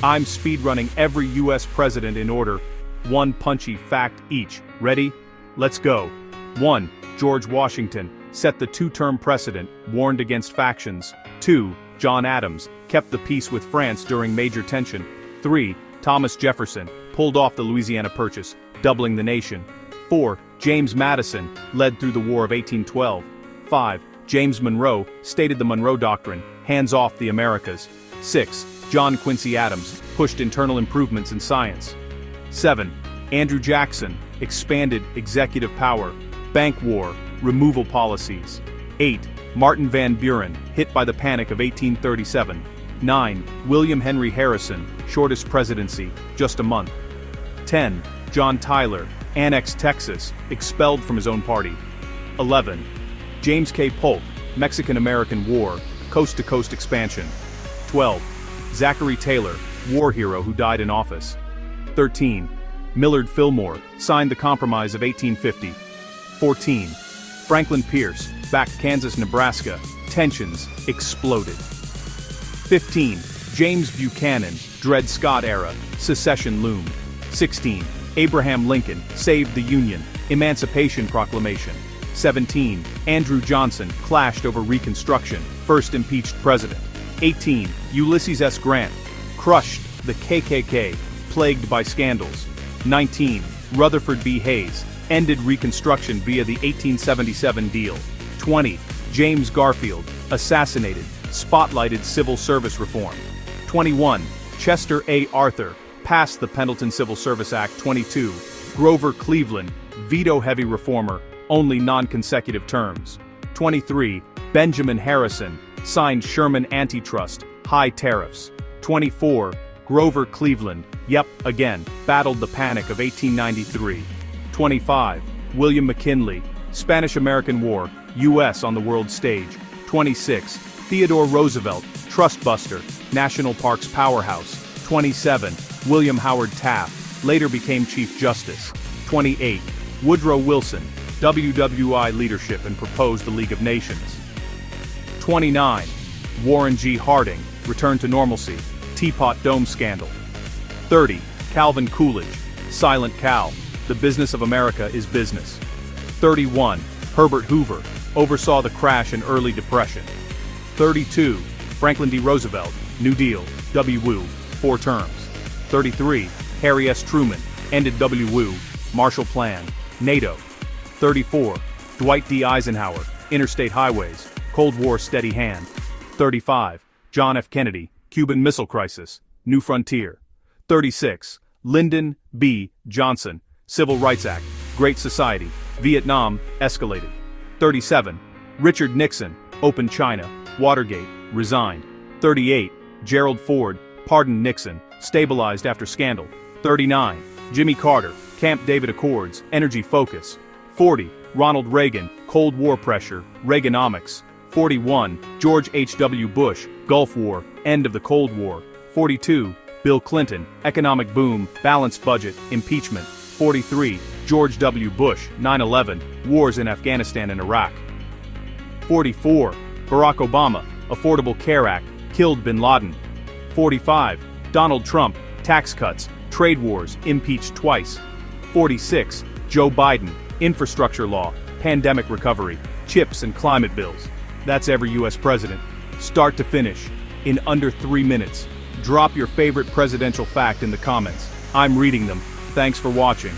I'm speedrunning every U.S. president in order. One punchy fact each. Ready? Let's go. 1. George Washington set the two-term precedent, warned against factions. 2. John Adams kept the peace with France during major tension. 3. Thomas Jefferson pulled off the Louisiana Purchase, doubling the nation. 4. James Madison led through the War of 1812. 5. James Monroe stated the Monroe Doctrine, hands off the Americas. 6. John Quincy Adams pushed internal improvements in science. 7. Andrew Jackson expanded executive power, bank war, removal policies. 8. Martin Van Buren hit by the Panic of 1837. 9. William Henry Harrison, shortest presidency, just a month. 10. John Tyler annexed Texas, expelled from his own party. 11. James K. Polk, Mexican-American War, coast-to-coast expansion. 12. Zachary Taylor, war hero who died in office. 13. Millard Fillmore signed the Compromise of 1850. 14. Franklin Pierce backed Kansas-Nebraska, tensions exploded. 15. James Buchanan, Dred Scott era, secession loomed. 16. Abraham Lincoln saved the Union, Emancipation Proclamation. 17. Andrew Johnson clashed over Reconstruction, first impeached president. 18. Ulysses S. Grant crushed the KKK, plagued by scandals. 19. Rutherford B. Hayes ended Reconstruction via the 1877 deal. 20. James Garfield assassinated, spotlighted civil service reform. 21. Chester A. Arthur passed the Pendleton Civil Service Act. 22. Grover Cleveland, veto-heavy reformer, only non-consecutive terms. 23. Benjamin Harrison signed Sherman Antitrust, high tariffs. 24. Grover Cleveland, again, battled the Panic of 1893. 25. William McKinley, Spanish-American War, U.S. on the world stage. 26. Theodore Roosevelt, trust buster, national parks powerhouse. 27. William Howard Taft, later became Chief Justice. 28. Woodrow Wilson, WWI leadership and proposed the League of Nations. 29. Warren G. Harding, return to normalcy, Teapot Dome scandal. 30. Calvin Coolidge, Silent Cal, the business of America is business. 31. Herbert Hoover, oversaw the crash and early depression. 32. Franklin D. Roosevelt, New Deal, WW, 4 terms. 33. Harry S. Truman, ended WW, Marshall Plan, NATO. 34. Dwight D. Eisenhower, interstate highways, Cold War steady hand. 35. John F. Kennedy, Cuban Missile Crisis, New Frontier. 36. Lyndon B. Johnson, Civil Rights Act, Great Society, Vietnam, escalated. 37. Richard Nixon, Open China, Watergate, resigned. 38. Gerald Ford, pardoned Nixon, stabilized after scandal. 39. Jimmy Carter, Camp David Accords, energy focus. 40. Ronald Reagan, Cold War pressure, Reaganomics. 41. George H.W. Bush, Gulf War, end of the Cold War. 42. Bill Clinton, economic boom, balanced budget, impeachment. 43. George W. Bush, 9/11, wars in Afghanistan and Iraq. 44. Barack Obama, Affordable Care Act, killed bin Laden. 45. Donald Trump, tax cuts, trade wars, impeached twice. 46. Joe Biden, infrastructure law, pandemic recovery, chips and climate bills. That's every U.S. president, start to finish, in under 3 minutes. Drop your favorite presidential fact in the comments. I'm reading them. Thanks for watching.